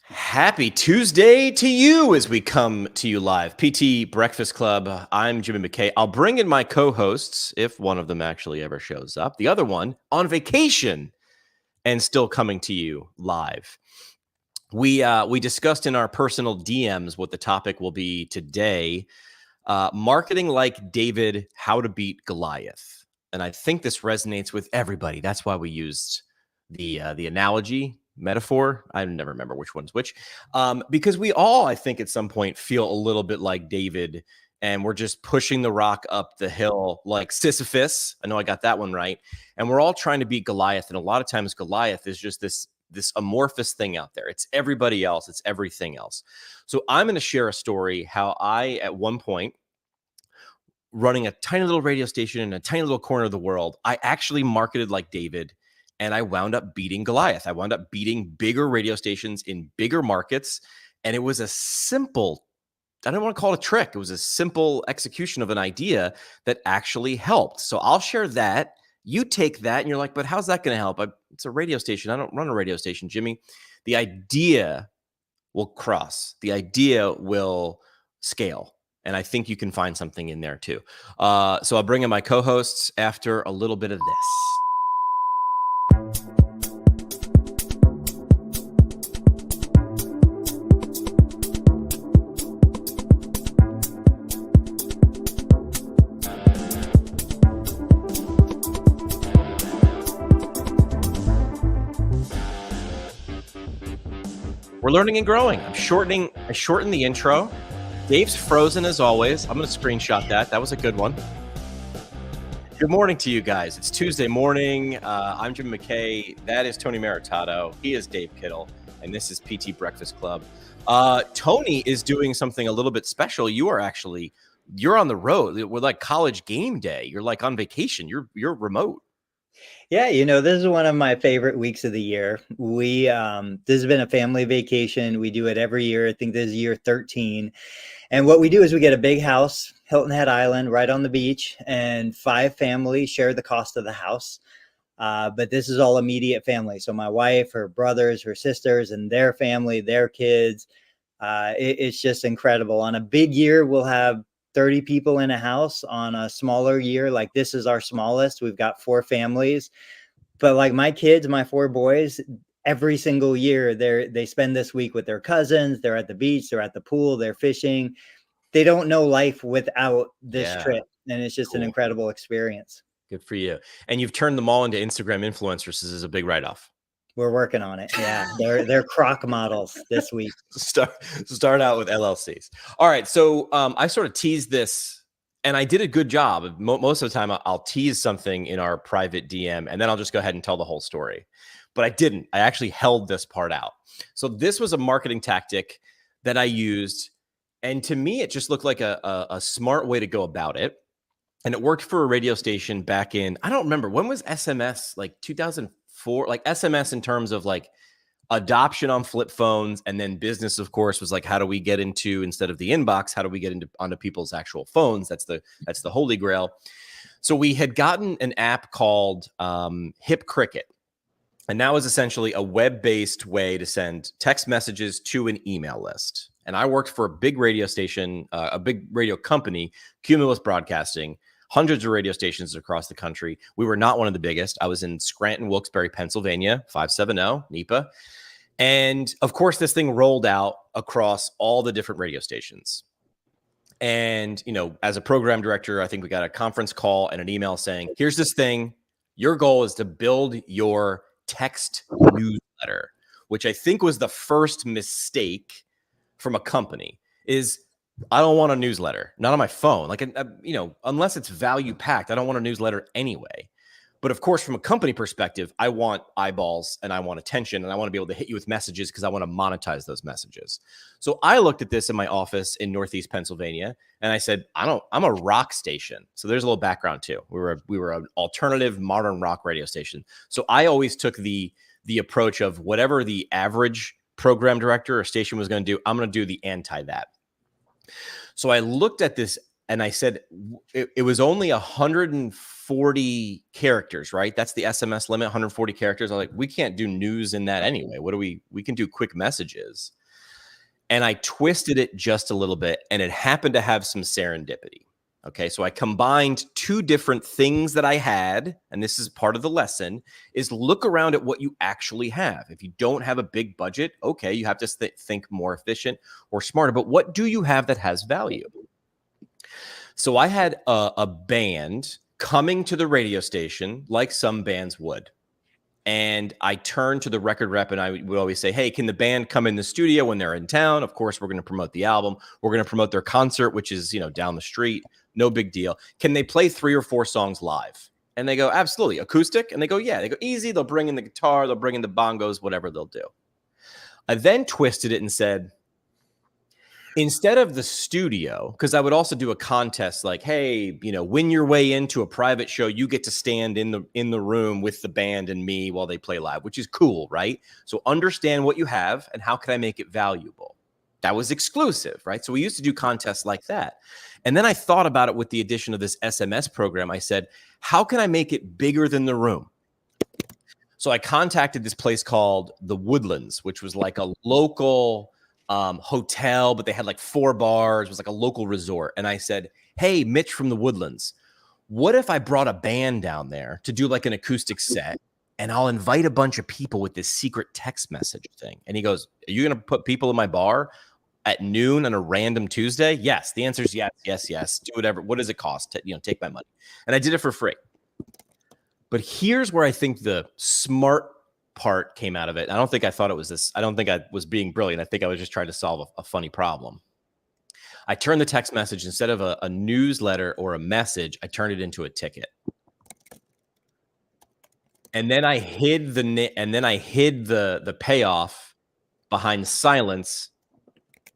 Happy Tuesday to you as we come to you live. PT Breakfast Club. I'm Jimmy McKay. I'll bring in my co-hosts if one of them actually ever shows up. The other one on vacation and still coming to you live. We discussed in our personal DMs what the topic will be today. Marketing like David, how to beat Goliath. And I think this resonates with everybody. That's why we used the analogy metaphor. I never remember which one's which, because we all, I think, at some point feel a little bit like David, and we're just pushing the rock up the hill like Sisyphus. I know I got that one right, and we're all trying to beat Goliath. And a lot of times, Goliath is just this amorphous thing out there. It's everybody else. It's everything else. So I'm going to share a story how I, at one point, running a tiny little radio station in a tiny little corner of the world, I actually marketed like David. And I wound up beating Goliath. I wound up beating bigger radio stations in bigger markets. And it was a simple, I don't want to call it a trick. It was a simple execution of an idea that actually helped. So I'll share that. You take that and you're like, but how's that going to help? It's a radio station. I don't run a radio station, Jimmy. The idea will cross. The idea will scale. And I think you can find something in there too. So I'll bring in my co-hosts after a little bit of this. We're learning and growing. I shortened the intro. Dave's frozen as always. I'm going to screenshot that. That was a good one. Good morning to you guys. It's Tuesday morning. I'm Jim McKay. That is Tony Maritato. He is Dave Kittle. And this is PT Breakfast Club. Tony is doing something a little bit special. You're on the road. We're like college game day. You're like on vacation. You're remote. Yeah, this is one of my favorite weeks of the year. This has been a family vacation. We do it every year. I think this is year 13. And what we do is we get a big house, Hilton Head Island, right on the beach, and 5 families share the cost of the house. But this is all immediate family. So my wife, her brothers, her sisters, and their family, their kids. It's just incredible. On a big year, we'll have 30 people in a house. On a smaller year, like this is our smallest, we've got 4 families. But like my kids, my 4 boys, every single year they spend this week with their cousins. They're at the beach, they're at the pool, they're fishing. They don't know life without this trip. And it's just an incredible experience. Good for you. And you've turned them all into Instagram influencers. This is a big write-off. We're working on it. Yeah, they're croc models this week. Start out with LLCs. All right, so I sort of teased this, and I did a good job. Most of the time, I'll tease something in our private DM, and then I'll just go ahead and tell the whole story. But I didn't. I actually held this part out. So this was a marketing tactic that I used, and to me, it just looked like a smart way to go about it. And it worked for a radio station back in, I don't remember, when was SMS? Like 2004, like SMS in terms of like adoption on flip phones, and then business, of course, was like, how do we get into, instead of the inbox, how do we get onto people's actual phones? That's the holy grail. So we had gotten an app called Hip Cricket, and that was essentially a web-based way to send text messages to an email list. And I worked for a big radio station, a big radio company, Cumulus Broadcasting, hundreds of radio stations across the country. We were not one of the biggest. I was in Scranton, Wilkes-Barre, Pennsylvania, 570 NEPA. And of course, this thing rolled out across all the different radio stations. And, as a program director, I think we got a conference call and an email saying, here's this thing. Your goal is to build your text newsletter, which I think was the first mistake from a company. Is I don't want a newsletter, not on my phone. Like, unless it's value packed, I don't want a newsletter anyway. But of course, from a company perspective, I want eyeballs and I want attention, and I want to be able to hit you with messages because I want to monetize those messages. So I looked at this in my office in Northeast Pennsylvania, and I said, I'm a rock station. So there's a little background too. We were an alternative modern rock radio station. So I always took the approach of whatever the average program director or station was going to do, I'm going to do the anti that. So I looked at this And I said, it was only 140 characters, right? That's the SMS limit, 140 characters. I was like, we can't do news in that anyway. What do we can do quick messages. And I twisted it just a little bit, and it happened to have some serendipity. Okay, so I combined two different things that I had, and this is part of the lesson, is look around at what you actually have. If you don't have a big budget, okay, you have to think more efficient or smarter, but what do you have that has value? So I had a band coming to the radio station like some bands would. And I turned to the record rep and I would always say, hey, can the band come in the studio when they're in town? Of course, we're going to promote the album. We're going to promote their concert, which is, down the street. No big deal. Can they play 3 or 4 songs live? And they go, absolutely. Acoustic? And they go, yeah. They go, easy. They'll bring in the guitar. They'll bring in the bongos, whatever they'll do. I then twisted it and said, instead of the studio, because I would also do a contest like, hey, win your way into a private show, you get to stand in the room with the band and me while they play live, which is cool, right? So understand what you have and how can I make it valuable? That was exclusive, right? So we used to do contests like that. And then I thought about it with the addition of this SMS program. I said, how can I make it bigger than the room? So I contacted this place called The Woodlands, which was like a local hotel, but they had like 4 bars. It was like a local resort. And I said, hey, Mitch from The Woodlands, what if I brought a band down there to do like an acoustic set, and I'll invite a bunch of people with this secret text message thing? And he goes, are you going to put people in my bar at noon on a random Tuesday? Yes. The answer is yes, yes, yes. Do whatever. What does it cost? Take my money. And I did it for free. But here's where I think the smart part came out of it. I don't think I thought it was this. I don't think I was being brilliant. I think I was just trying to solve a funny problem. I turned the text message, instead of a newsletter or a message, I turned it into a ticket. And then I hid the payoff behind silence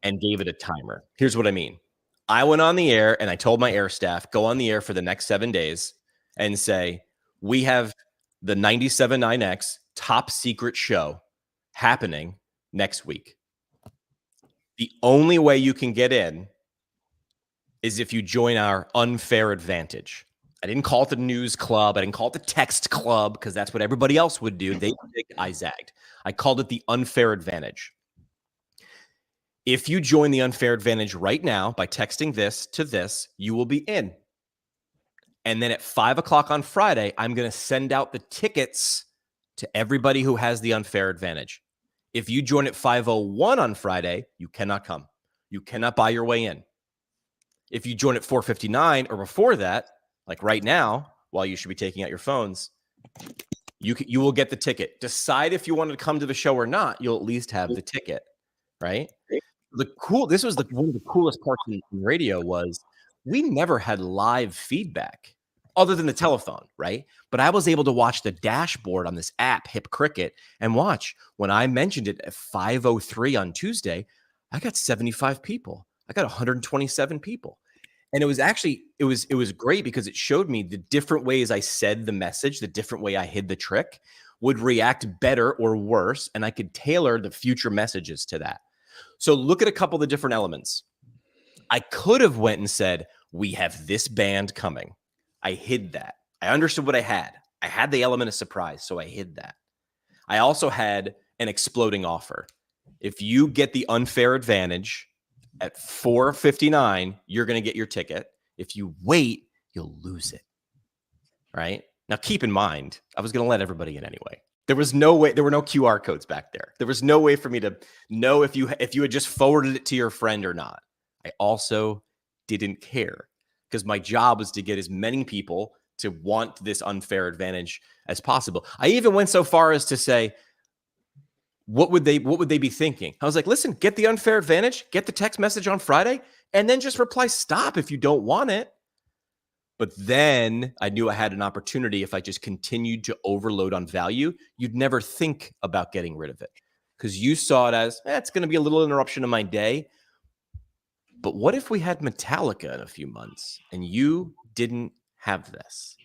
and gave it a timer. Here's what I mean. I went on the air and I told my air staff, go on the air for the next 7 days and say, we have the 97.9X top secret show happening next week. The only way you can get in is if you join our unfair advantage. I didn't call it the news club. I didn't call it the text club because that's what everybody else would do. I zagged. I called it the unfair advantage. If you join the unfair advantage right now by texting this to this, you will be in. And then at 5 o'clock on Friday, I'm going to send out the tickets to everybody who has the unfair advantage. If you join at 5:01 on Friday, you cannot come. You cannot buy your way in. If you join at 4:59 or before that, like right now, while you should be taking out your phones, you will get the ticket. Decide if you want to come to the show or not. You'll at least have the ticket, right? This was one of the coolest parts in radio was we never had live feedback other than the telephone, right? But I was able to watch the dashboard on this app, Hip Cricket, and watch when I mentioned it at 5:03 on Tuesday, I got 75 people. I got 127 people. And it was great because it showed me the different ways I said the message, the different way I hid the trick would react better or worse. And I could tailor the future messages to that. So look at a couple of the different elements. I could have went and said, we have this band coming. I hid that. I understood what I had. I had the element of surprise, so I hid that. I also had an exploding offer. If you get the unfair advantage at 4:59, you're going to get your ticket. If you wait, you'll lose it. Right? Now, keep in mind, I was going to let everybody in anyway. There was no way. There were no QR codes back there. There was no way for me to know if you had just forwarded it to your friend or not. I also didn't care because my job was to get as many people to want this unfair advantage as possible. I even went so far as to say, what would they be thinking? I was like, listen, get the unfair advantage, get the text message on Friday, and then just reply stop if you don't want it. But then I knew I had an opportunity. If I just continued to overload on value, you'd never think about getting rid of it because you saw it as, it's going to be a little interruption of my day. But what if we had Metallica in a few months and you didn't have this?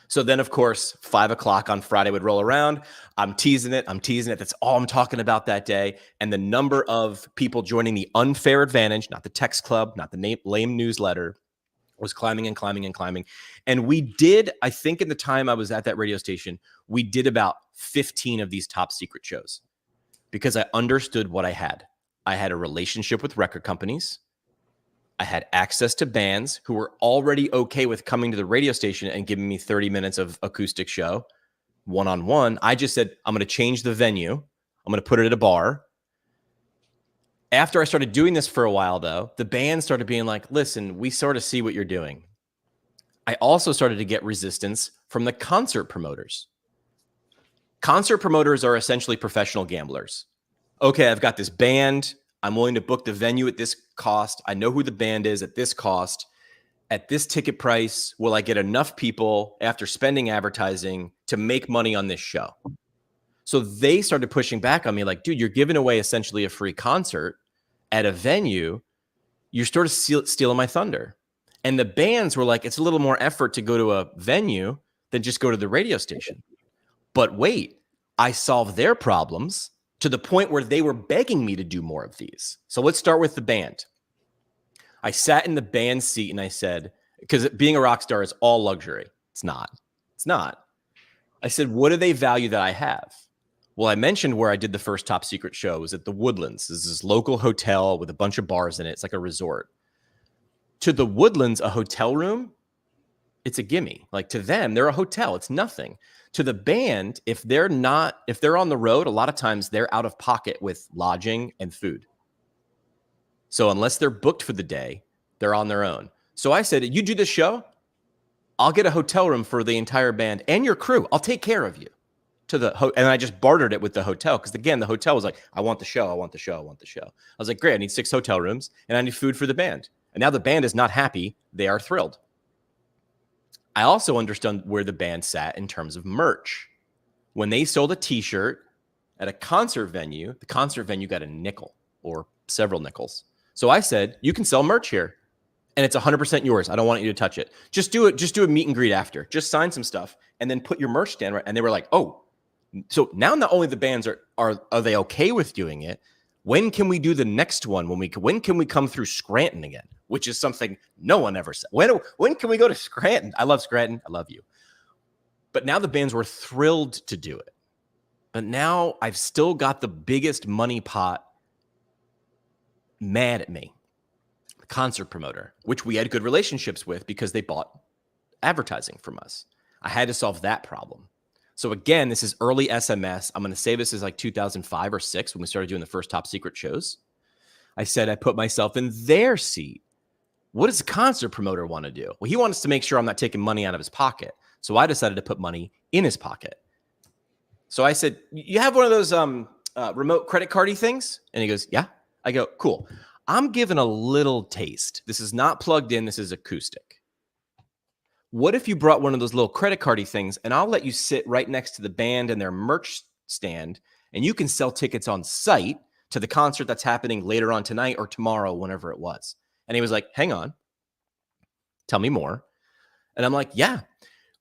So then, of course, 5 o'clock on Friday would roll around. I'm teasing it. That's all I'm talking about that day. And the number of people joining the unfair advantage, not the text club, not the lame newsletter, was climbing and climbing and climbing. And we did, I think in the time I was at that radio station, we did about 15 of these top secret shows because I understood what I had. I had a relationship with record companies. I had access to bands who were already okay with coming to the radio station and giving me 30 minutes of acoustic show one-on-one. I just said, I'm going to change the venue. I'm going to put it at a bar. After I started doing this for a while, though, the band started being like, listen, we sort of see what you're doing. I also started to get resistance from the concert promoters. Concert promoters are essentially professional gamblers. Okay, I've got this band. I'm willing to book the venue at this cost. I know who the band is at this cost. At this ticket price, will I get enough people after spending advertising to make money on this show? So they started pushing back on me like, dude, you're giving away essentially a free concert at a venue. You're sort of stealing my thunder. And the bands were like, it's a little more effort to go to a venue than just go to the radio station. But wait, I solved their problems to the point where they were begging me to do more of these. So let's start with the band. I sat in the band seat and I said, because being a rock star is all luxury. It's not. It's not. I said, what do they value that I have? Well, I mentioned where I did the first top secret show was at the Woodlands. This is this local hotel with a bunch of bars in it. It's like a resort. To the Woodlands, a hotel room, it's a gimme. Like to them, they're a hotel. It's nothing. To the band, if they're on the road, a lot of times they're out of pocket with lodging and food. So unless they're booked for the day, they're on their own. So I said, you do this show, I'll get a hotel room for the entire band and your crew. I'll take care of you. And I just bartered it with the hotel because, again, the hotel was like, I want the show, I want the show, I want the show. I was like, great, I need 6 hotel rooms and I need food for the band. And now the band is not happy. They are thrilled. I also understood where the band sat in terms of merch. When they sold a T-shirt at a concert venue, the concert venue got a nickel or several nickels. So I said, you can sell merch here and it's 100% yours. I don't want you to touch it. Just do it. Just do a meet and greet after. Just sign some stuff and then put your merch stand right. And they were like, oh, so now not only the bands are they okay with doing it? When can we do the next one? When can we come through Scranton again? Which is something no one ever said. When can we go to Scranton? I love Scranton. I love you. But now the bands were thrilled to do it. But now I've still got the biggest money pot mad at me, the concert promoter, which we had good relationships with because they bought advertising from us. I had to solve that problem. So again, this is early SMS. I'm going to say this is like 2005 or 6 when we started doing the first top secret shows. I said I put myself in their seat. What does a concert promoter want to do? Well, he wants to make sure I'm not taking money out of his pocket. So I decided to put money in his pocket. So I said, you have one of those remote credit card-y things? And he goes, yeah. I go, cool. I'm giving a little taste. This is not plugged in. This is acoustic. What if you brought one of those little credit card-y things and I'll let you sit right next to the band and their merch stand and you can sell tickets on site to the concert that's happening later on tonight or tomorrow, whenever it was. And he was like, hang on. Tell me more. And I'm like, yeah,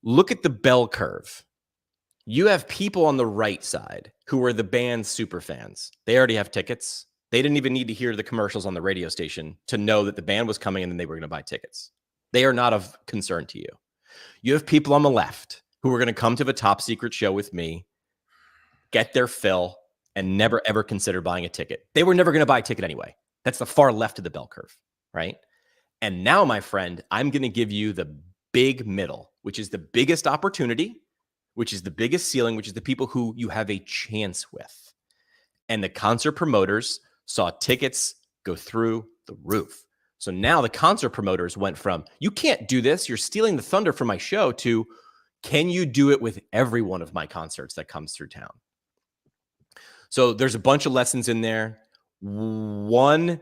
look at the bell curve. You have people on the right side who are the band's super fans. They already have tickets. They didn't even need to hear the commercials on the radio station to know that the band was coming and then they were going to buy tickets. They are not of concern to you. You have people on the left who are going to come to the top secret show with me, get their fill, and never, ever consider buying a ticket. They were never going to buy a ticket anyway. That's the far left of the bell curve, right? And now, my friend, I'm going to give you the big middle, which is the biggest opportunity, which is the biggest ceiling, which is the people who you have a chance with. And the concert promoters saw tickets go through the roof. So now the concert promoters went from, you can't do this, you're stealing the thunder from my show, to, can you do it with every one of my concerts that comes through town? So there's a bunch of lessons in there. One,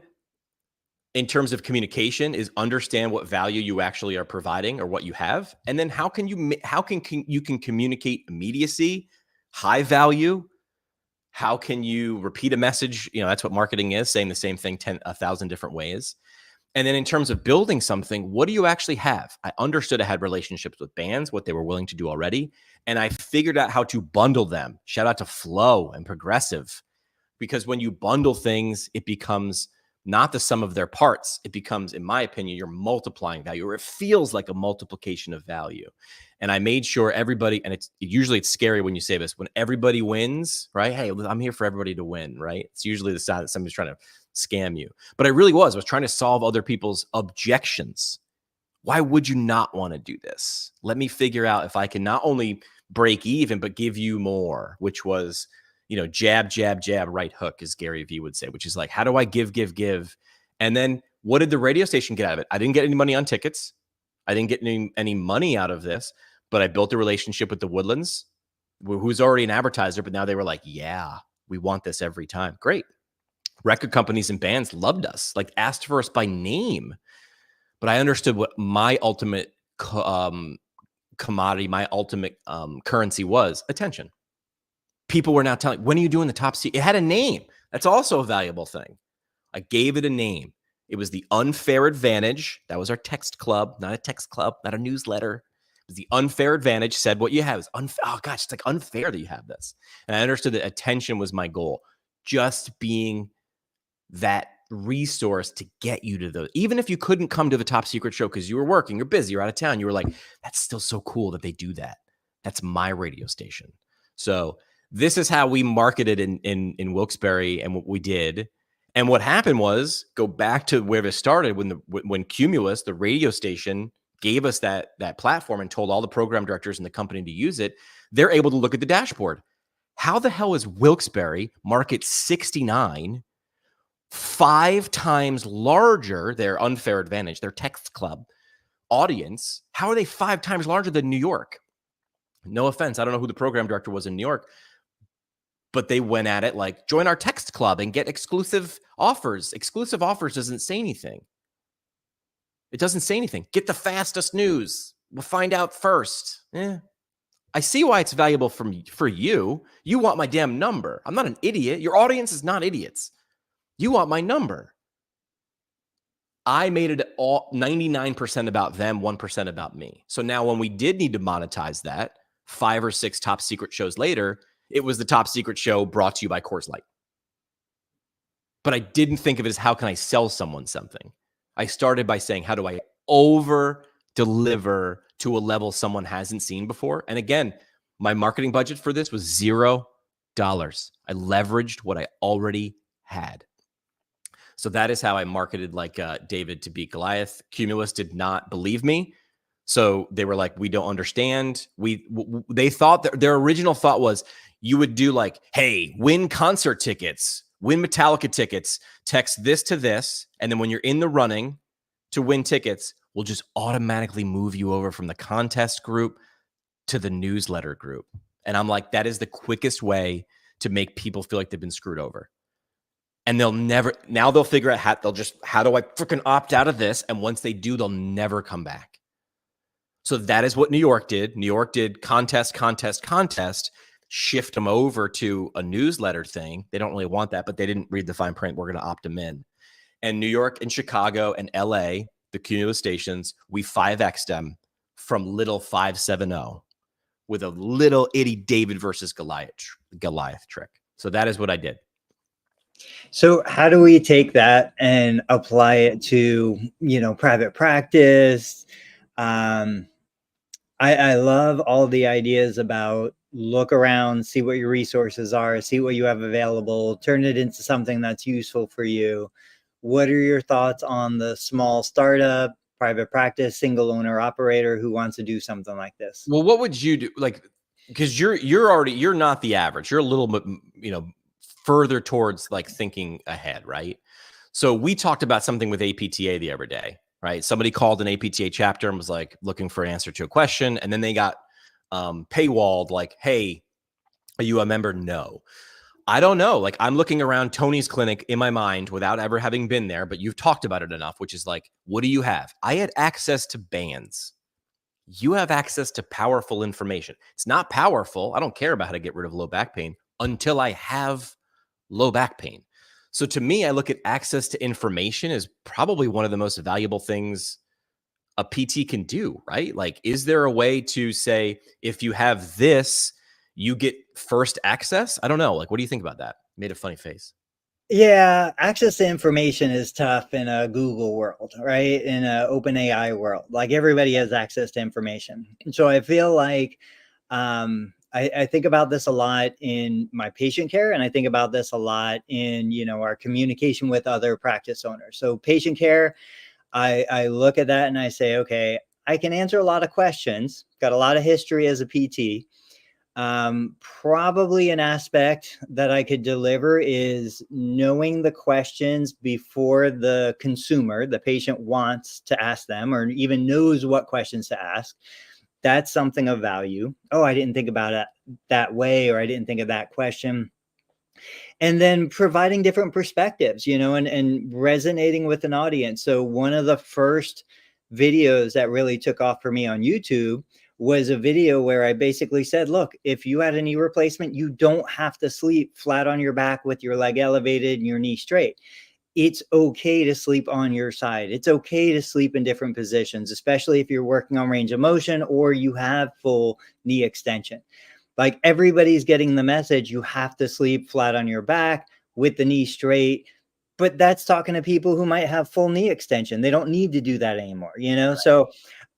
in terms of communication, is understand what value you actually are providing or what you have. And then how can you communicate immediacy, high value? How can you repeat a message? You know, that's what marketing is, saying the same thing 1,000 different ways. And then in terms of building something, what do you actually have? I understood I had relationships with bands, what they were willing to do already. And I figured out how to bundle them. Shout out to Flow and Progressive. Because when you bundle things, it becomes not the sum of their parts. It becomes, in my opinion, you're multiplying value, or it feels like a multiplication of value. And I made sure everybody, and usually it's scary when you say this, when everybody wins, right? Hey, I'm here for everybody to win, right? It's usually the sign that somebody's trying to scam you. But I really was trying to solve other people's objections. Why would you not want to do this? Let me figure out if I can not only break even, but give you more, which was, jab, jab, jab, right hook, as Gary Vee would say, which is like, how do I give? And then what did the radio station get out of it? I didn't get any money on tickets. I didn't get any money out of this, but I built a relationship with the Woodlands, who's already an advertiser, but now they were like, yeah, we want this every time. Great. Record companies and bands loved us, like asked for us by name. But I understood what my ultimate commodity, my ultimate currency was: attention. People were now telling, when are you doing the top seat? It had a name. That's also a valuable thing. I gave it a name. It was the Unfair Advantage. That was our text club, not a text club, not a newsletter. It was the Unfair Advantage. Said what you have is unfair. Oh gosh, it's like unfair that you have this. And I understood that attention was my goal. Just being that resource to get you to those. Even if you couldn't come to the Top Secret show because you were working, you're busy, you're out of town, you were like, that's still so cool that they do that. That's my radio station. So this is how we marketed in Wilkes-Barre and what we did. And what happened was, go back to where this started, when Cumulus, the radio station, gave us that platform and told all the program directors in the company to use it. They're able to look at the dashboard. How the hell is Wilkes-Barre, market 69, 5 times larger, their Unfair Advantage, their text club audience? How are they 5 times larger than New York? No offense, I don't know who the program director was in New York, but they went at it like, join our text club and get exclusive offers. Exclusive offers doesn't say anything. It doesn't say anything. Get the fastest news. We'll find out first. I see why it's valuable for you. You want my damn number. I'm not an idiot. Your audience is not idiots. You want my number. I made it all 99% about them, 1% about me. So now when we did need to monetize that, 5 or 6 Top Secret shows later, it was the Top Secret show brought to you by Coors Light. But I didn't think of it as, how can I sell someone something? I started by saying, how do I over deliver to a level someone hasn't seen before? And again, my marketing budget for this was $0. I leveraged what I already had. So that is how I marketed like David to beat Goliath. Cumulus did not believe me. So they were like, we don't understand. They thought that their original thought was, you would do like, hey, win concert tickets, win Metallica tickets, text this to this. And then when you're in the running to win tickets, we'll just automatically move you over from the contest group to the newsletter group. And I'm like, that is the quickest way to make people feel like they've been screwed over. And they'll figure out how do I freaking opt out of this? And once they do, they'll never come back. So that is what New York did. New York did contest, shift them over to a newsletter thing. They don't really want that, but they didn't read the fine print. We're going to opt them in. And New York and Chicago and LA, the Cumulus stations, we 5X'd them from little 570 with a little itty David versus Goliath trick. So that is what I did. So how do we take that and apply it to, private practice? I love all the ideas about look around, see what your resources are, see what you have available, turn it into something that's useful for you. What are your thoughts on the small startup, private practice, single owner operator who wants to do something like this? Well, what would you do? Like, because you're not the average. You're a little bit, further towards like thinking ahead, right? So we talked about something with APTA the other day, right? Somebody called an APTA chapter and was like looking for an answer to a question. And then they got paywalled like, hey, are you a member? No. I don't know. Like, I'm looking around Tony's clinic in my mind without ever having been there, but you've talked about it enough, which is like, what do you have? I had access to bands. You have access to powerful information. It's not powerful. I don't care about how to get rid of low back pain until I have low back pain. So to me, I look at access to information as probably one of the most valuable things a PT can do, right? Like, is there a way to say, if you have this, you get first access? I don't know. Like, what do you think about that? Made a funny face. Yeah, access to information is tough in a Google world, right? In an open AI world, like everybody has access to information. So I feel like I think about this a lot in my patient care, and I think about this a lot in our communication with other practice owners. So patient care, I look at that and I say, okay, I can answer a lot of questions. Got a lot of history as a PT. Probably an aspect that I could deliver is knowing the questions before the consumer, the patient wants to ask them, or even knows what questions to ask. That's something of value. Oh, I didn't think about it that way, or I didn't think of that question. And then providing different perspectives, and resonating with an audience. So one of the first videos that really took off for me on YouTube was a video where I basically said, look, if you had a knee replacement, you don't have to sleep flat on your back with your leg elevated and your knee straight. It's okay to sleep on your side. It's okay to sleep in different positions, especially if you're working on range of motion or you have full knee extension. Like, everybody's getting the message, you have to sleep flat on your back with the knee straight. But that's talking to people who might have full knee extension. They don't need to do that anymore. So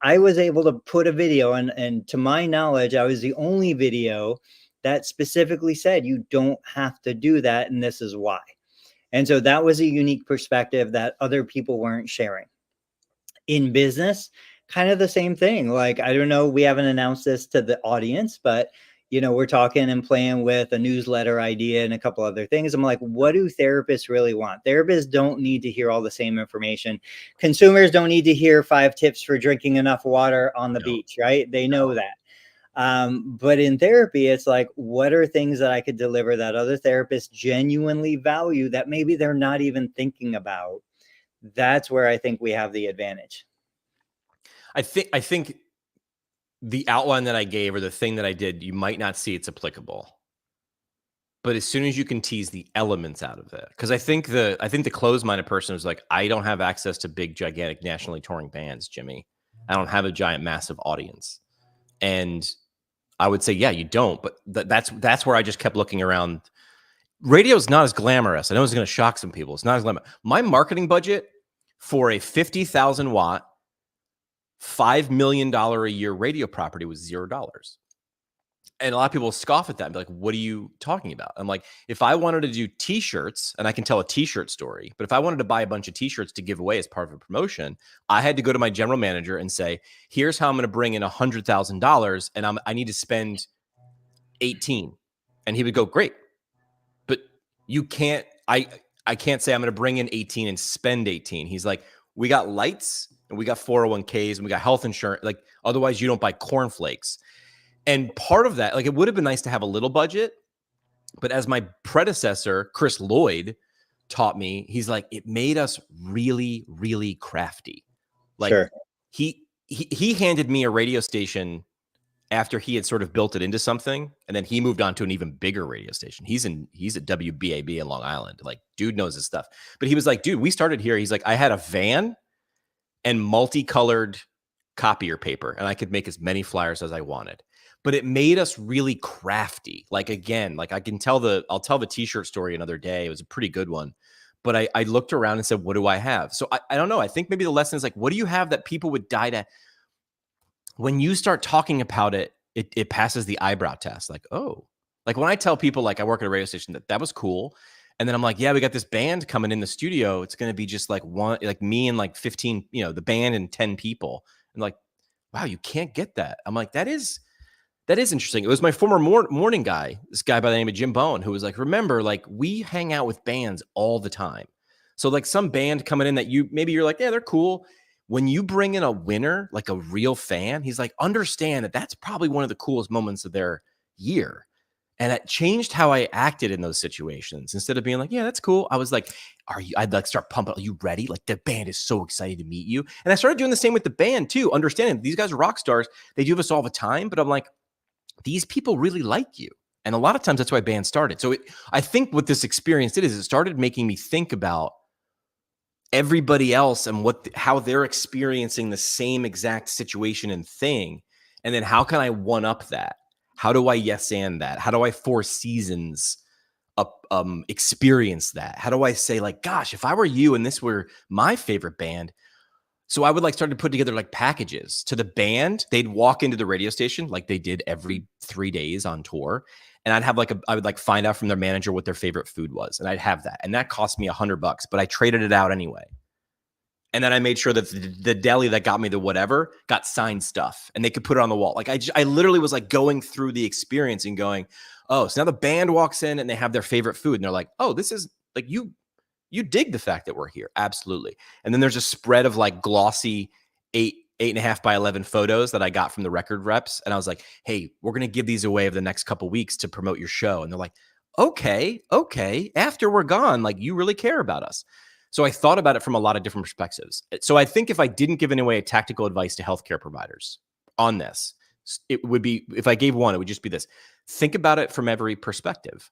I was able to put a video, and to my knowledge, I was the only video that specifically said you don't have to do that, and this is why. And so that was a unique perspective that other people weren't sharing. In business, kind of the same thing. Like, I don't know, we haven't announced this to the audience, but we're talking and playing with a newsletter idea and a couple other things. I'm like, what do therapists really want? Therapists don't need to hear all the same information. Consumers don't need to hear 5 tips for drinking enough water on the No, beach, right? They know no. that. But in therapy, it's like, what are things that I could deliver that other therapists genuinely value that maybe they're not even thinking about? That's where I think we have the advantage. I think the outline that I gave or the thing that I did, you might not see it's applicable. But as soon as you can tease the elements out of it, because I think the closed-minded person is like, I don't have access to big, gigantic, nationally touring bands, Jimmy. I don't have a giant, massive audience. And I would say, yeah, you don't. But that's where I just kept looking around. Radio's not as glamorous. I know it's going to shock some people. It's not as glamorous. My marketing budget for a 50,000 watt, $5 million a year radio property was $0. And a lot of people scoff at that and be like, what are you talking about? I'm like, if I wanted to do t-shirts, and I can tell a t-shirt story, but if I wanted to buy a bunch of t-shirts to give away as part of a promotion, I had to go to my general manager and say, here's how I'm going to bring in $100,000 and I need to spend 18. And he would go, great. But you can't, I can't say I'm going to bring in 18 and spend 18. He's like, we got lights and we got 401ks and we got health insurance. Like, otherwise you don't buy cornflakes. And part of that, like, it would have been nice to have a little budget, but as my predecessor, Chris Lloyd, taught me, he's like, it made us really, really crafty. Like, Sure. he handed me a radio station after he had sort of built it into something, and then he moved on to an even bigger radio station. He's at WBAB in Long Island. Like, dude knows his stuff. But he was like, dude, we started here. He's like, I had a van and multicolored copier paper, and I could make as many flyers as I wanted. But it made us really crafty. Like, again, like, I'll tell the t-shirt story another day. It was a pretty good one. But I looked around and said, what do I have? So I don't know. I think maybe the lesson is like, what do you have that people would die to? When you start talking about it, it passes the eyebrow test. Like, oh, like when I tell people, like, I work at a radio station, that was cool. And then I'm like, yeah, we got this band coming in the studio. It's going to be just like me and like 15, the band and 10 people. And like, wow, you can't get that. I'm like, that is interesting. It was my former morning guy, this guy by the name of Jim Bowen, who was like, remember, like, we hang out with bands all the time. So like some band coming in that you're like, yeah, they're cool. When you bring in a winner, like a real fan, he's like, understand that that's probably one of the coolest moments of their year. And it changed how I acted in those situations. Instead of being like, yeah, that's cool, I was like, I'd like start pumping. Are you ready? Like, the band is so excited to meet you. And I started doing the same with the band too, understanding these guys are rock stars. They do this all the time. But I'm like, these people really like you. And a lot of times that's why bands started. So I think what this experience did is it started making me think about everybody else and how they're experiencing the same exact situation and thing. And then how can I one up that? How do I yes and that? How do I four seasons experience that? How do I say like, gosh, if I were you and this were my favorite band? So I would like start to put together like packages to the band. They'd walk into the radio station like they did every 3 days on tour. And I'd have like I would like find out from their manager what their favorite food was. And I'd have that. And that cost me $100, but I traded it out anyway. And then I made sure that the deli that got me the whatever got signed stuff and they could put it on the wall. Like I literally was like going through the experience and going, oh, so now the band walks in and they have their favorite food. And they're like, oh, this is like, you dig the fact that we're here. Absolutely. And then there's a spread of like glossy 8.5 by 11 photos that I got from the record reps. And I was like, hey, we're going to give these away over the next couple of weeks to promote your show. And they're like, okay. After we're gone, like you really care about us. So I thought about it from a lot of different perspectives. So I think if I didn't give any way tactical advice to healthcare providers on this, it would be, if I gave one, it would just be this. Think about it from every perspective.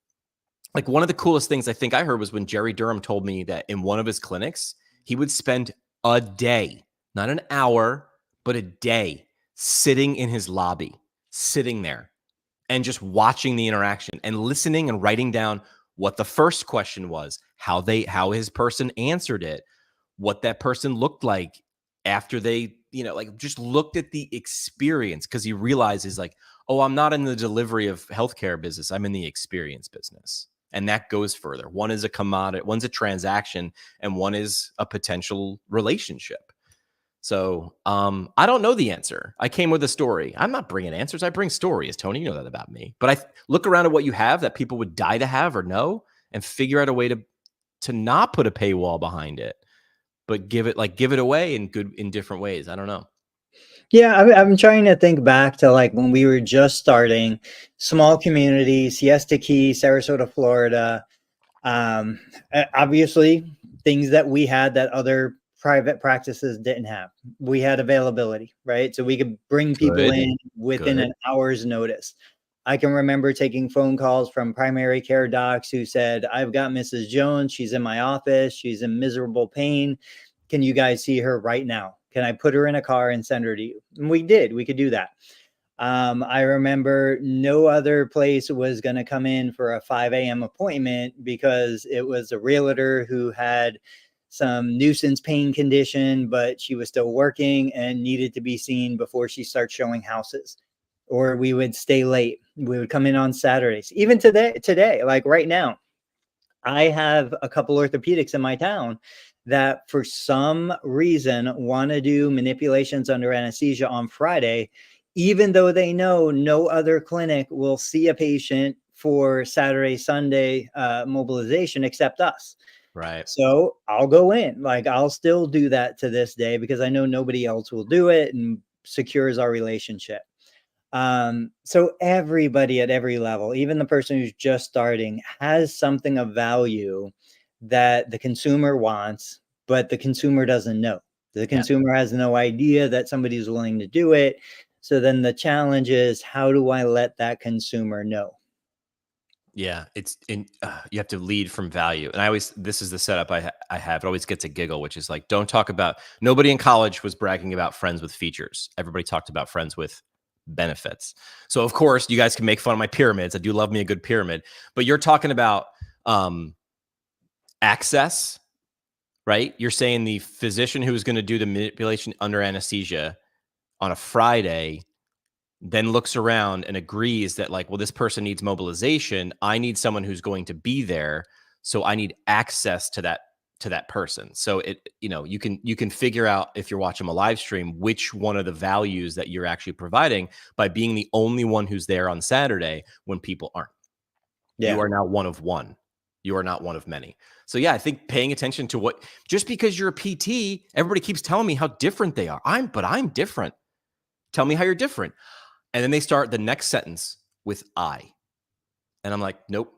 Like one of the coolest things I think I heard was when Jerry Durham told me that in one of his clinics, he would spend a day, not an hour, but a day sitting in his lobby, sitting there and just watching the interaction and listening and writing down what the first question was, how his person answered it, what that person looked like after they, like just looked at the experience. Cause he realizes like, oh, I'm not in the delivery of healthcare business. I'm in the experience business. And that goes further. One is a commodity, one's a transaction, and one is a potential relationship. So I don't know the answer. I came with a story. I'm not bringing answers. I bring stories, Tony. You know that about me. But I look around at what you have that people would die to have or know and figure out a way to not put a paywall behind it, but give it away in different ways. I don't know. Yeah, I'm trying to think back to like when we were just starting, small community, Siesta Key, Sarasota, Florida. Obviously, things that we had that other private practices didn't have. We had availability, right? So we could bring people in within an hour's notice. I can remember taking phone calls from primary care docs who said, I've got Mrs. Jones. She's in my office. She's in miserable pain. Can you guys see her right now? Can I put her in a car and send her to you? And we did. We could do that. I remember no other place was going to come in for a 5 a.m. appointment because it was a realtor who had some nuisance pain condition, but she was still working and needed to be seen before she starts showing houses. Or we would stay late. We would come in on Saturdays. Even today, like right now, I have a couple orthopedics in my town that for some reason want to do manipulations under anesthesia on Friday, even though they know no other clinic will see a patient for Saturday, Sunday mobilization except us. Right. So I'll go in, like I'll still do that to this day because I know nobody else will do it and secures our relationship. So everybody at every level, even the person who's just starting, has something of value that the consumer wants, but the consumer doesn't know. The consumer has no idea that somebody's willing to do it. So then the challenge is, how do I let that consumer know? Yeah, you have to lead from value. And this is the setup I have. It always gets a giggle, which is like, nobody in college was bragging about friends with features. Everybody talked about friends with benefits. So of course you guys can make fun of my pyramids. I do love me a good pyramid, but you're talking about access, right? You're saying the physician who is going to do the manipulation under anesthesia on a Friday then looks around and agrees that like, well, this person needs mobilization. I need someone who's going to be there. So I need access to that person. So you can figure out, if you're watching a live stream, which one of the values that you're actually providing by being the only one who's there on Saturday when people aren't. Yeah. You are now one of one. You are not one of many. So yeah, I think paying attention to just because you're a PT, everybody keeps telling me how different they are. I'm different. Tell me how you're different. And then they start the next sentence with I. And I'm like, nope,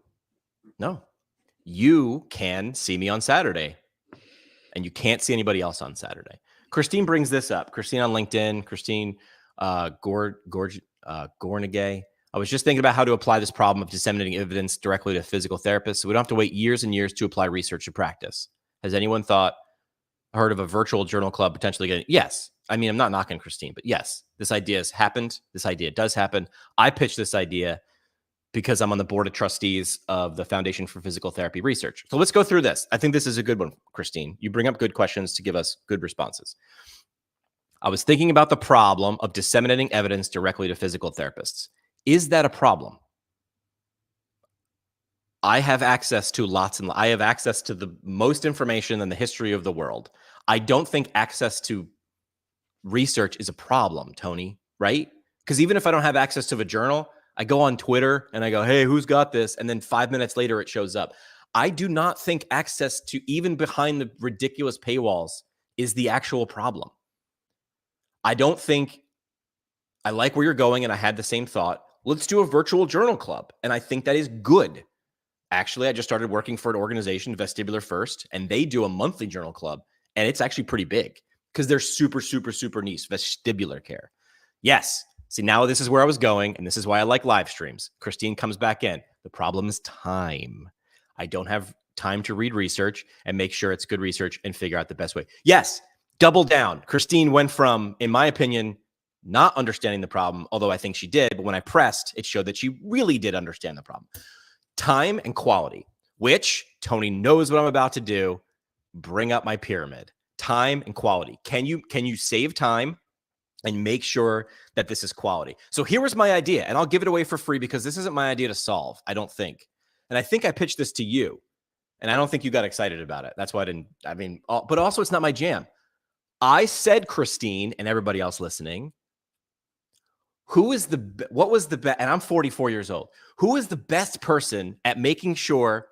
no. You can see me on Saturday and you can't see anybody else on Saturday. Christine brings this up. Christine on LinkedIn, Christine Gornagay. I was just thinking about how to apply this problem of disseminating evidence directly to physical therapists so we don't have to wait years and years to apply research to practice. Has anyone heard of a virtual journal club potentially getting? Yes. I mean, I'm not knocking Christine, but yes, this idea has happened. This idea does happen. I pitched this idea because I'm on the board of trustees of the Foundation for Physical Therapy Research. So let's go through this. I think this is a good one, Christine. You bring up good questions to give us good responses. I was thinking about the problem of disseminating evidence directly to physical therapists. Is that a problem? I have access to I have access to the most information in the history of the world. I don't think access to research is a problem, Tony, right? Because even if I don't have access to a journal, I go on Twitter and I go, hey, who's got this? And then 5 minutes later, it shows up. I do not think access to even behind the ridiculous paywalls is the actual problem. I don't think I like where you're going, and I had the same thought. Let's do a virtual journal club. And I think that is good. Actually, I just started working for an organization, Vestibular First, and they do a monthly journal club. And it's actually pretty big because they're super, super, super niche, vestibular care. Yes. See, now this is where I was going, and this is why I like live streams. Christine comes back in. The problem is time. I don't have time to read research and make sure it's good research and figure out the best way. Yes, double down. Christine went from, in my opinion, not understanding the problem, although I think she did, but when I pressed, it showed that she really did understand the problem. Time and quality, which Tony knows what I'm about to do. Bring up my pyramid. Time and quality. Can you save time and make sure that this is quality? So here was my idea, and I'll give it away for free because this isn't my idea to solve, I don't think. And I think I pitched this to you, and I don't think you got excited about it. That's why but also it's not my jam. I said, Christine, and everybody else listening, what was the best, and I'm 44 years old. Who is the best person at making sure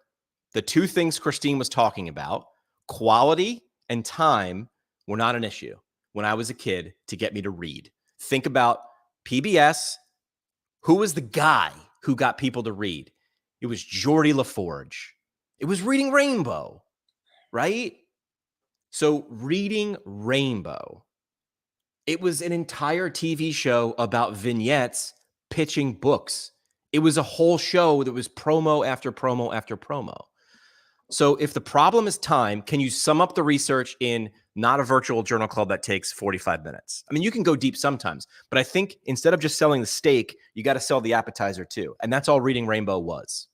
the two things Christine was talking about, quality and time, were not an issue when I was a kid to get me to read? Think about PBS. Who was the guy who got people to read? It was Geordie LaForge. It was Reading Rainbow, right? So Reading Rainbow. It was an entire TV show about vignettes pitching books. It was a whole show that was promo after promo after promo. So if the problem is time, can you sum up the research in not a virtual journal club that takes 45 minutes? I mean, you can go deep sometimes, but I think instead of just selling the steak, you got to sell the appetizer too. And that's all Reading Rainbow was.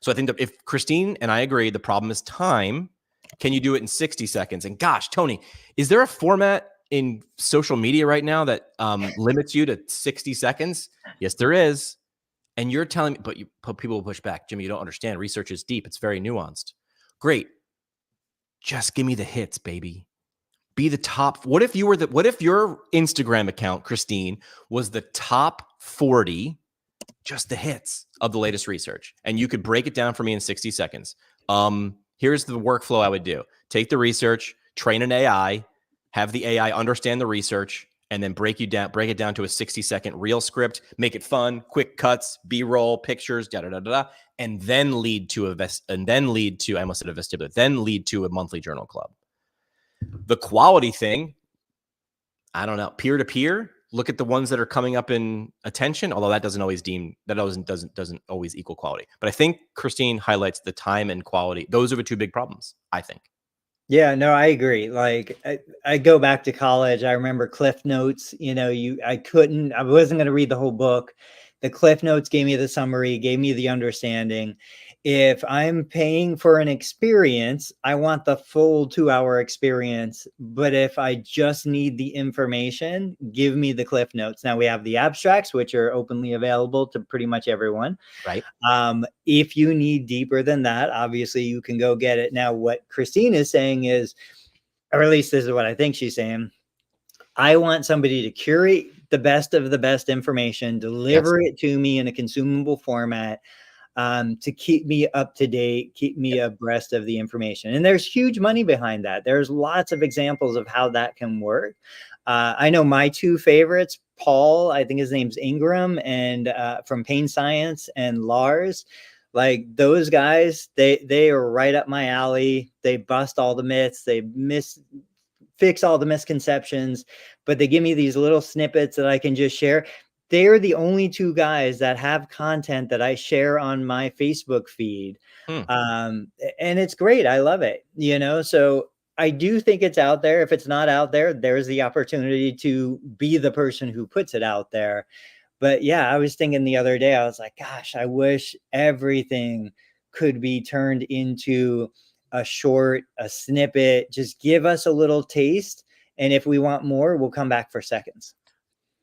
So I think that if Christine and I agree, the problem is time, can you do it in 60 seconds? And gosh, Tony, is there a format in social media right now that limits you to 60 seconds? Yes, there is. And you're telling me, but people will push back. Jimmy, you don't understand. Research is deep. It's very nuanced. Great. Just give me the hits, baby. Be the top. What if your Instagram account, Christine, was the top 40, just the hits of the latest research? And you could break it down for me in 60 seconds. Here's the workflow I would do. Take the research, train an AI, have the AI understand the research, and then break it down to a 60-second reel script, make it fun, quick cuts, B-roll, pictures, and then lead to a monthly journal club. The quality thing, I don't know, peer-to-peer, look at the ones that are coming up in attention, although that doesn't always equal quality. But I think Christine highlights the time and quality. Those are the two big problems, I think. Yeah, no, I agree. Like I go back to college. I remember Cliff Notes. I wasn't going to read the whole book. The Cliff Notes gave me the summary, gave me the understanding. If I'm paying for an experience, I want the full 2-hour experience. But if I just need the information, give me the Cliff Notes. Now we have the abstracts, which are openly available to pretty much everyone. Right. If you need deeper than that, obviously you can go get it. Now, what Christine is saying is, or at least this is what I think she's saying, I want somebody to curate the best of the best information, deliver it to me in a consumable format, to keep me up to date, keep me abreast of the information. And there's huge money behind that. There's lots of examples of how that can work. I know my two favorites, Paul, I think his name's Ingram, and from Pain Science, and Lars. Like those guys, they are right up my alley. They bust all the myths. They fix all the misconceptions, but they give me these little snippets that I can just share. They're the only two guys that have content that I share on my Facebook feed. And it's great. I love it. So I do think it's out there. If it's not out there, there's the opportunity to be the person who puts it out there. But yeah, I was thinking the other day, I was like, gosh, I wish everything could be turned into a short, a snippet. Just give us a little taste. And if we want more, we'll come back for seconds.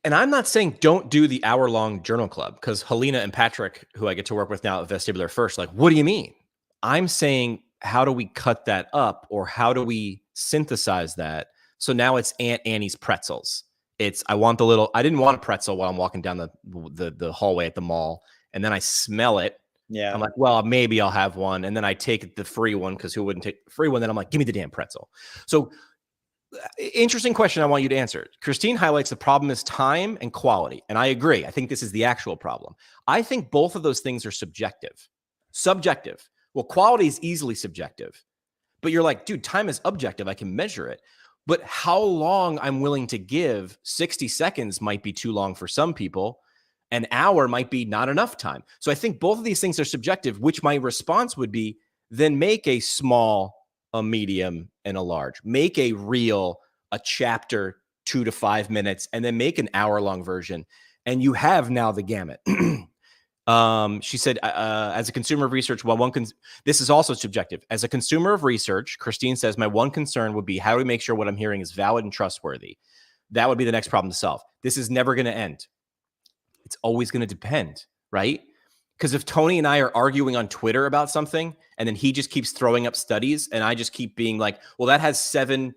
And I'm not saying don't do the hour-long journal club, because Helena and Patrick, who I get to work with now at Vestibular First, like, what do you mean? I'm saying, how do we cut that up, or how do we synthesize that? So now it's Aunt Annie's pretzels. It's, I didn't want a pretzel while I'm walking down the hallway at the mall, and then I smell it. Yeah. I'm like, well, maybe I'll have one, and then I take the free one, because who wouldn't take the free one? Then I'm like, give me the damn pretzel. So interesting question I want you to answer. Christine highlights the problem is time and quality. And I agree. I think this is the actual problem. I think both of those things are subjective. Subjective. Well, quality is easily subjective. But you're like, dude, time is objective. I can measure it. But how long I'm willing to give, 60 seconds might be too long for some people. An hour might be not enough time. So I think both of these things are subjective, which my response would be, then make a small, a medium, and a large. Make a reel, a chapter, 2 to 5 minutes, and then make an hour-long version. And you have now the gamut. She said, as a consumer of research, this is also subjective. As a consumer of research, Christine says, my one concern would be, how do we make sure what I'm hearing is valid and trustworthy? That would be the next problem to solve. This is never going to end. It's always going to depend, right? Because if Tony and I are arguing on Twitter about something, and then he just keeps throwing up studies, and I just keep being like, well, that had seven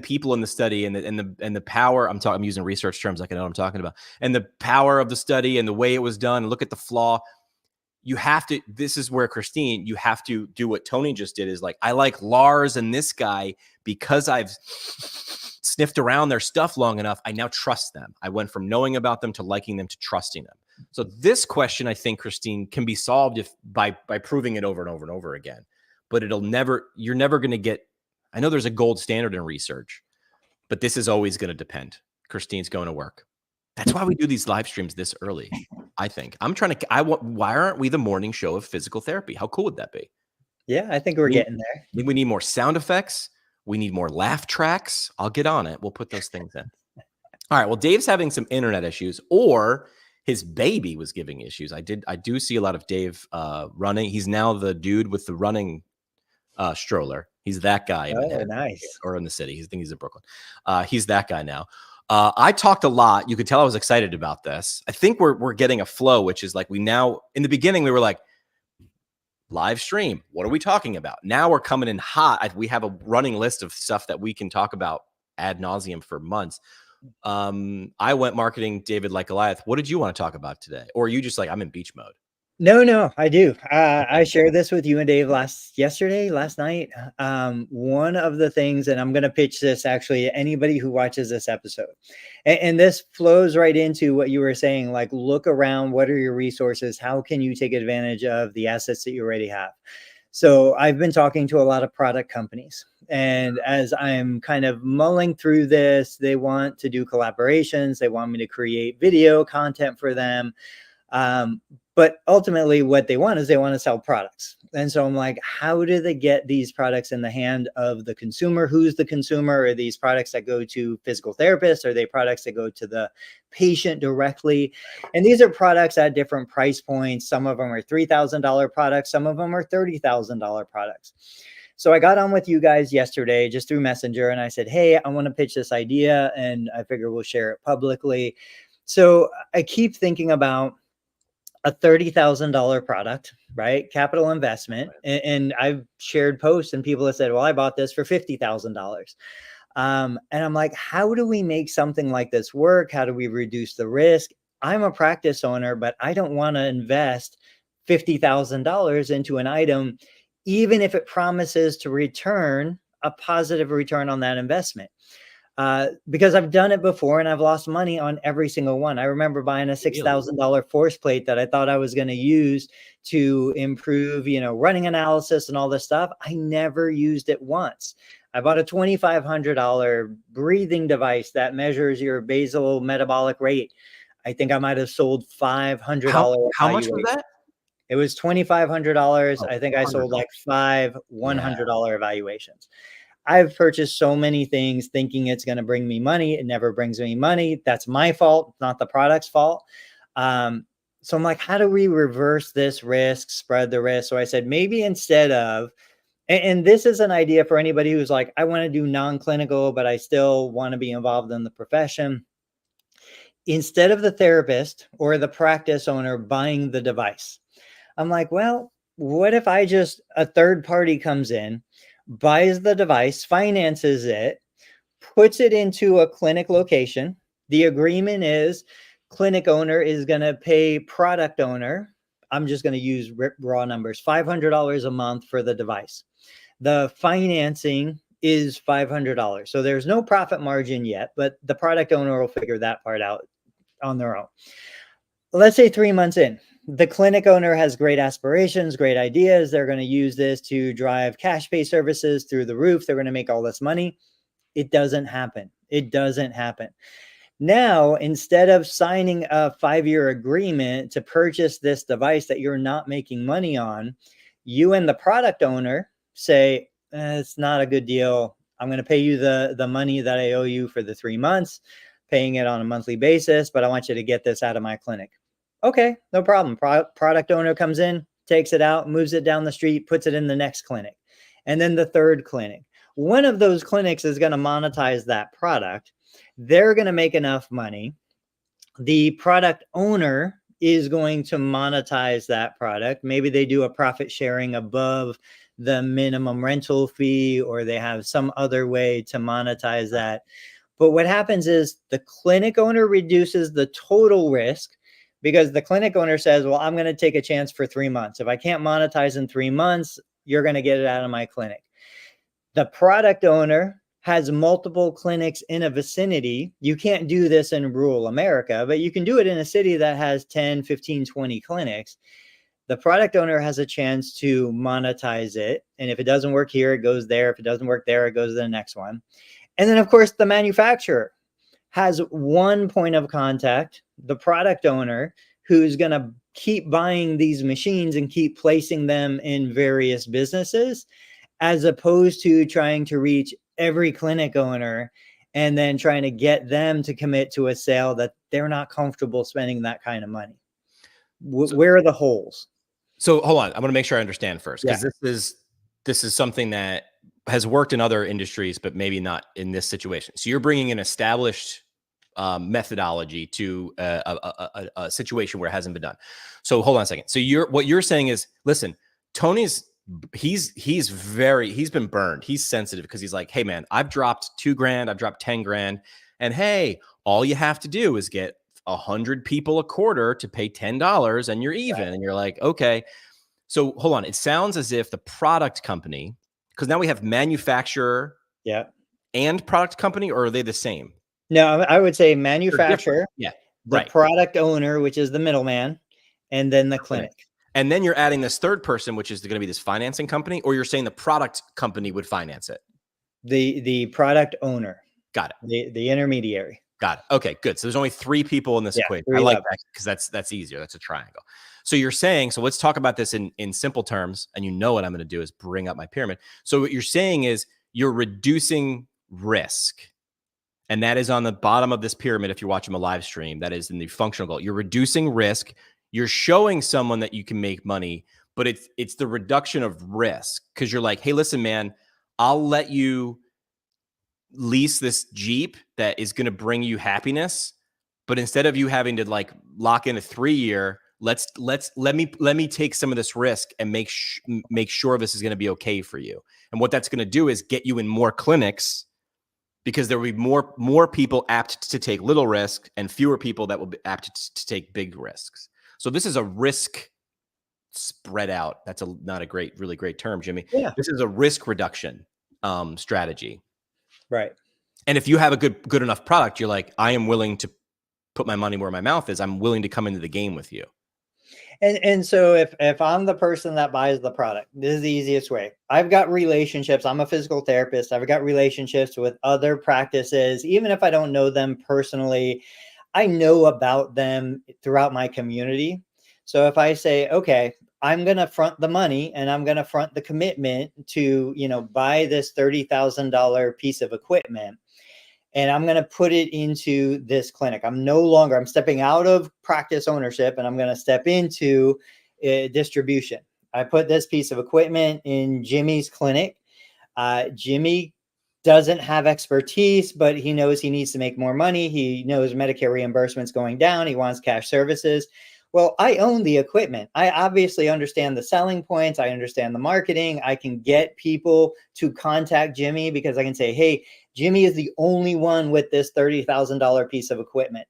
people in the study, and the power, I'm using research terms like I know what I'm talking about, and the power of the study and the way it was done, look at the flaw. You have to, this is where, Christine, you have to do what Tony just did, is like, I like Lars and this guy because I've sniffed around their stuff long enough. I now trust them. I went from knowing about them to liking them to trusting them. So this question, I think, Christine, can be solved by proving it over and over and over again. But you're never going to get, I know there's a gold standard in research, but this is always going to depend. Christine's going to work. That's why we do these live streams this early. I think why aren't we the morning show of physical therapy? How cool would that be? Yeah, I think we're getting there. I think we need more sound effects. We need more laugh tracks. I'll get on it. We'll put those things in. All right. Well, Dave's having some internet issues, or his baby was giving issues. I do see a lot of Dave running. He's now the dude with the running stroller. He's that guy in Manhattan, nice. Or in the city. I think he's in Brooklyn. He's that guy now. I talked a lot. You could tell I was excited about this. I think we're getting a flow, which is like, in the beginning, we were like, live stream. What are we talking about? Now we're coming in hot. We have a running list of stuff that we can talk about ad nauseum for months. I went marketing David like Goliath. What did you want to talk about today? Or are you just like, I'm in beach mode? No, I do. I shared this with you and Dave last night. One of the things, and I'm going to pitch this actually to anybody who watches this episode, and this flows right into what you were saying, like, look around, what are your resources? How can you take advantage of the assets that you already have? So I've been talking to a lot of product companies, and as I'm kind of mulling through this, they want to do collaborations. They want me to create video content for them. But ultimately what they want is they want to sell products. And so I'm like, how do they get these products in the hand of the consumer? Who's the consumer? Are these products that go to physical therapists? Are they products that go to the patient directly? And these are products at different price points. Some of them are $3,000 products. Some of them are $30,000 products. So I got on with you guys yesterday just through Messenger, and I said, hey, I want to pitch this idea, and I figure we'll share it publicly. So I keep thinking about a $30,000 product, right? Capital investment. And I've shared posts and people have said, well, I bought this for $50,000. And I'm like, how do we make something like this work? How do we reduce the risk? I'm a practice owner, but I don't want to invest $50,000 into an item, even if it promises to return a positive return on that investment. Because I've done it before and I've lost money on every single one. I remember buying a $6,000 force plate that I thought I was going to use to improve, running analysis and all this stuff. I never used it once. I bought a $2,500 breathing device that measures your basal metabolic rate. I think I might have sold $500. How much was that? It was $2,500. I think I sold like 5 $100 evaluations. I've purchased so many things thinking it's going to bring me money. It never brings me money. That's my fault, not the product's fault. So I'm like, how do we reverse this risk, spread the risk? So I said, maybe instead of, and this is an idea for anybody who's like, I want to do non-clinical, but I still want to be involved in the profession. Instead of the therapist or the practice owner buying the device, I'm like, well, what if a third party comes in, buys the device, finances it, puts it into a clinic location. The agreement is clinic owner is going to pay product owner. I'm just going to use raw numbers, $500 a month for the device. The financing is $500. So there's no profit margin yet, but the product owner will figure that part out on their own. Let's say 3 months in, the clinic owner has great aspirations, great ideas. They're going to use this to drive cash pay services through the roof. They're going to make all this money. It doesn't happen. It doesn't happen. Now, instead of signing a 5-year agreement to purchase this device that you're not making money on, you and the product owner say, it's not a good deal. I'm going to pay you the money that I owe you for the 3 months, paying it on a monthly basis, but I want you to get this out of my clinic. Okay, no problem. Product owner comes in, takes it out, moves it down the street, puts it in the next clinic, and then the third clinic. One of those clinics is going to monetize that product. They're going to make enough money. The product owner is going to monetize that product. Maybe they do a profit sharing above the minimum rental fee, or they have some other way to monetize that. But what happens is the clinic owner reduces the total risk, because the clinic owner says, well, I'm going to take a chance for 3 months. If I can't monetize in 3 months, you're going to get it out of my clinic. The product owner has multiple clinics in a vicinity. You can't do this in rural America, but you can do it in a city that has 10, 15, 20 clinics. The product owner has a chance to monetize it. And if it doesn't work here, it goes there. If it doesn't work there, it goes to the next one. And then, of course, the manufacturer has one point of contact, the product owner, who's going to keep buying these machines and keep placing them in various businesses, as opposed to trying to reach every clinic owner and then trying to get them to commit to a sale that they're not comfortable spending that kind of money. Where are the holes? So hold on, I want to make sure I understand first, because Yeah. this is something that has worked in other industries, but maybe not in this situation. So you're bringing an established methodology to a situation where it hasn't been done. So hold on a second. So what you're saying is, listen, Tony's he's been burned. He's sensitive because he's like, hey man, I've dropped $2,000, I've dropped 10 grand, and hey, all you have to do is get 100 people a quarter to pay $10 and you're even. Right. And you're like, okay. So hold on. It sounds as if the product company, because now we have manufacturer, yeah, and product company, or are they the same? No, I would say manufacturer, yeah, the right. Product owner, which is the middleman, and then the clinic. And then you're adding this third person, which is going to be this financing company, or you're saying the product company would finance it? The product owner. Got it. The intermediary. Got it. Okay, good. So there's only 3 people in this equation. I like that because that's easier. That's a triangle. So you're saying, so let's talk about this in simple terms. And you know what I'm going to do is bring up my pyramid. So what you're saying is you're reducing risk. And that is on the bottom of this pyramid. If you're watching a live stream, that is in the functional goal. You're reducing risk. You're showing someone that you can make money, but it's the reduction of risk, because you're like, hey, listen, man, I'll let you lease this Jeep that is going to bring you happiness, but instead of you having to like lock in a 3-year, let me take some of this risk and make sure this is going to be okay for you. And what that's going to do is get you in more clinics, because there will be more people apt to take little risk and fewer people that will be apt to take big risks. So this is a risk spread out. That's not a really great term, Jimmy. Yeah. This is a risk reduction strategy. Right. And if you have a good enough product, you're like, I am willing to put my money where my mouth is. I'm willing to come into the game with you. And so if I'm the person that buys the product, this is the easiest way. I've got relationships. I'm a physical therapist. I've got relationships with other practices. Even if I don't know them personally, I know about them throughout my community. So if I say, okay, I'm going to front the money and I'm going to front the commitment to, buy this $30,000 piece of equipment. And I'm going to put it into this clinic. I'm stepping out of practice ownership and I'm going to step into distribution. I put this piece of equipment in Jimmy's clinic. Jimmy doesn't have expertise, but he knows he needs to make more money. He knows Medicare reimbursement's going down. He wants cash services. Well, I own the equipment. I obviously understand the selling points. I understand the marketing. I can get people to contact Jimmy because I can say, hey, Jimmy is the only one with this $30,000 piece of equipment.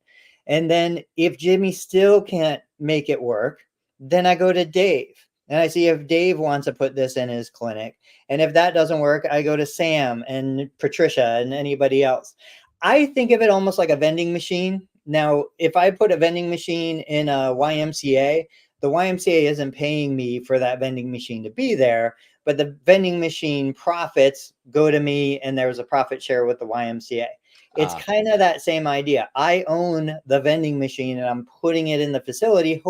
And then if Jimmy still can't make it work, then I go to Dave and I see if Dave wants to put this in his clinic. And if that doesn't work, I go to Sam and Patricia and anybody else. I think of it almost like a vending machine. Now, if I put a vending machine in a YMCA, the YMCA isn't paying me for that vending machine to be there, but the vending machine profits go to me and there's a profit share with the YMCA. It's kind of that same idea. I own the vending machine and I'm putting it in the facility,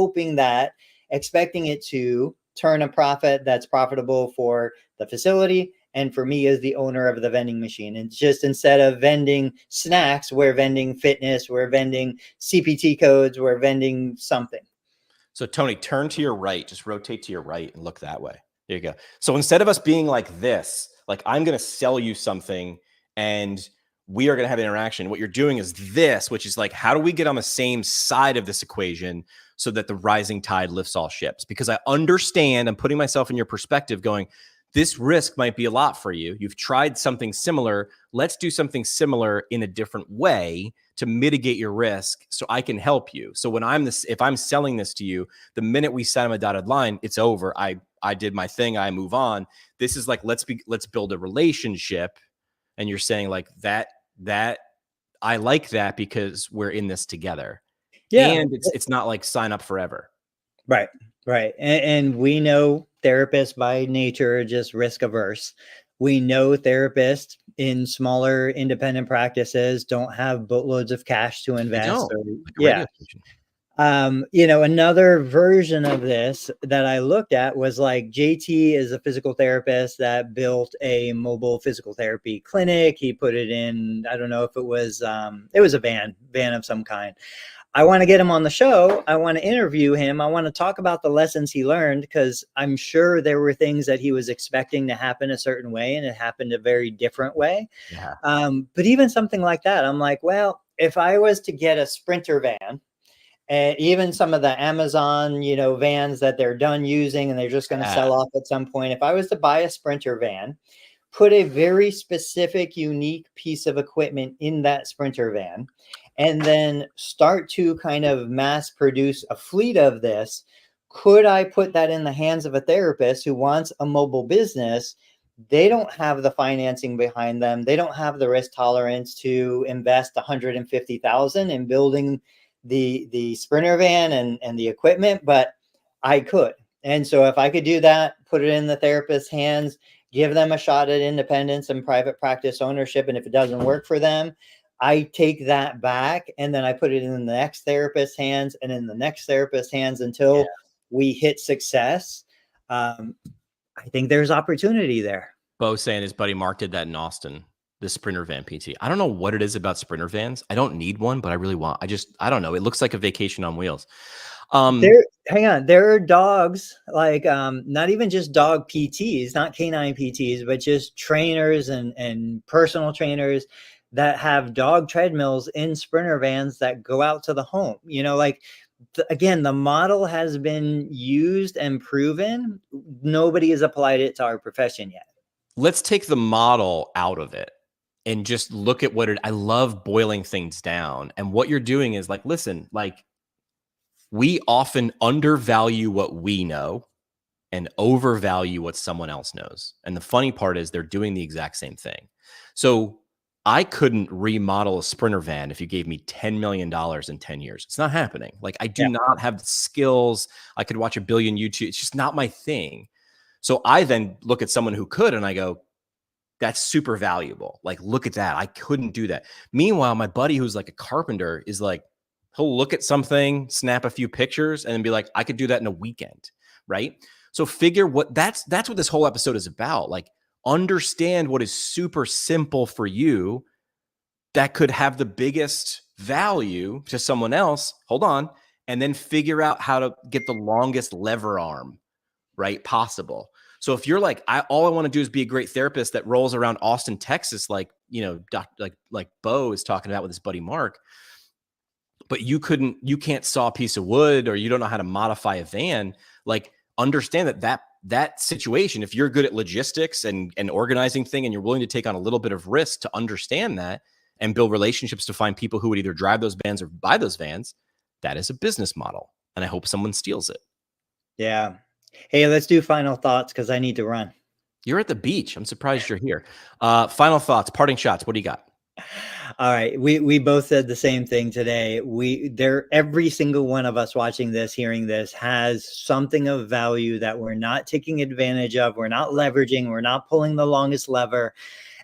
expecting it to turn a profit that's profitable for the facility and for me as the owner of the vending machine. And just instead of vending snacks, we're vending fitness, we're vending CPT codes, we're vending something. So Tony, turn to your right, just rotate to your right and look that way. There you go. So instead of us being like this, like I'm going to sell you something and we are going to have an interaction. What you're doing is this, which is like, how do we get on the same side of this equation so that the rising tide lifts all ships? Because I understand, I'm putting myself in your perspective going, this risk might be a lot for you. You've tried something similar. Let's do something similar in a different way to mitigate your risk so I can help you. So when if I'm selling this to you, the minute we sign a dotted line, it's over. I did my thing. I move on. This is like, let's build a relationship. And you're saying like that I like that because we're in this together. Yeah. And it's not like sign up forever. Right. Right. And we know therapists by nature are just risk averse. We know therapists in smaller independent practices don't have boatloads of cash to invest. Yeah. Another version of this that I looked at was like JT is a physical therapist that built a mobile physical therapy clinic. He put it in, I don't know if it was a van of some kind. I want to get him on the show. I want to interview him. I want to talk about the lessons he learned because I'm sure there were things that he was expecting to happen a certain way and it happened a very different way. Yeah. But even something like that, I'm like, well, if I was to get a Sprinter van, and even some of the Amazon, vans that they're done using and they're just going to sell off at some point, if I was to buy a Sprinter van, put a very specific, unique piece of equipment in that Sprinter van, and then start to kind of mass produce a fleet of this, could I put that in the hands of a therapist who wants a mobile business? They don't have the financing behind them. They don't have the risk tolerance to invest $150,000 in building the Sprinter van and the equipment, but I could. And so if I could do that, put it in the therapist's hands, give them a shot at independence and private practice ownership. And if it doesn't work for them, I take that back and then I put it in the next therapist's hands and in the next therapist's hands until we hit success. I think there's opportunity there. Bo saying his buddy Mark did that in Austin, the Sprinter van PT. I don't know what it is about Sprinter vans. I don't need one, but I really want. I don't know. It looks like a vacation on wheels. There are dogs, like not even just dog PTs, not canine PTs, but just trainers and personal trainers that have dog treadmills in Sprinter vans that go out to the home. Again, the model has been used and proven. Nobody has applied it to our profession yet. Let's take the model out of it and just look at I love boiling things down. And what you're doing is like, listen, like we often undervalue what we know and overvalue what someone else knows. And the funny part is they're doing the exact same thing. So I couldn't remodel a Sprinter van if you gave me $10 million in 10 years. It's not happening. Like I do not have the skills. I could watch a billion YouTube. It's just not my thing. So I then look at someone who could and I go, that's super valuable. Like, look at that. I couldn't do that. Meanwhile, my buddy who's like a carpenter is like, he'll look at something, snap a few pictures and be like, I could do that in a weekend. right? So figure what that's what this whole episode is about. Like, understand what is super simple for you that could have the biggest value to someone else. Hold on. And then figure out how to get the longest lever arm, right, possible. So if you're like, all I want to do is be a great therapist that rolls around Austin, Texas, like, like Bo is talking about with his buddy Mark, but you can't saw a piece of wood, or you don't know how to modify a van, like, understand that situation, if you're good at logistics and organizing thing, and you're willing to take on a little bit of risk to understand that and build relationships to find people who would either drive those vans or buy those vans, that is a business model. And I hope someone steals it. Yeah. Hey, let's do final thoughts because I need to run. You're at the beach. I'm surprised you're here. Final thoughts, parting shots. What do you got? All right. We both said the same thing today. Every single one of us watching this, hearing this, has something of value that we're not taking advantage of. We're not leveraging. We're not pulling the longest lever.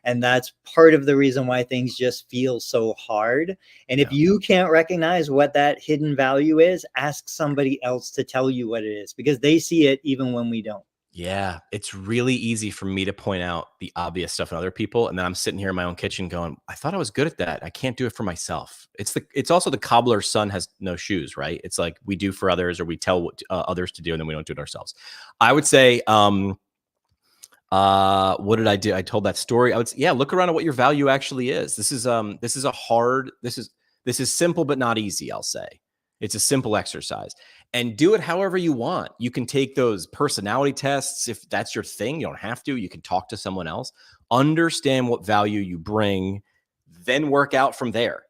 And that's part of the reason why things just feel so hard. And if you can't recognize what that hidden value is, ask somebody else to tell you what it is, because they see it even when we don't. Yeah, it's really easy for me to point out the obvious stuff in other people, and then I'm sitting here in my own kitchen going, I thought I was good at that. I can't do it for myself. It's also the cobbler's son has no shoes, right? It's like we do for others, or we tell what others to do, and then we don't do it ourselves. I would say, what did I do? I told that story. I would say, look around at what your value actually is. This is simple but not easy, I'll say. It's a simple exercise, and do it however you want. You can take those personality tests if that's your thing. You don't have to. You can talk to someone else. Understand what value you bring, then work out from there.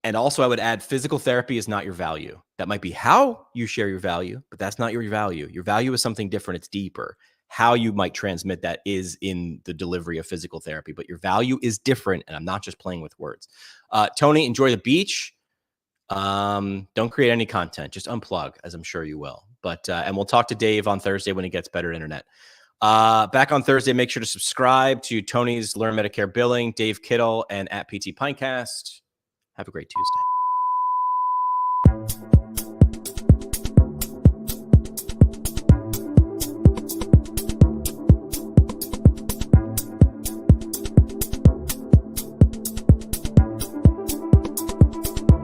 And also, I would add, physical therapy is not your value. That might be how you share your value, but that's not your value. Your value is something different. It's deeper. How you might transmit that is in the delivery of physical therapy, but your value is different. And I'm not just playing with words. Tony, enjoy the beach. Don't create any content, just unplug, as I'm sure you will. But and we'll talk to Dave on Thursday when he gets better internet. Back on Thursday, make sure to subscribe to Tony's Learn Medicare Billing, Dave Kittle, and at PT Pinecast. Have a great Tuesday.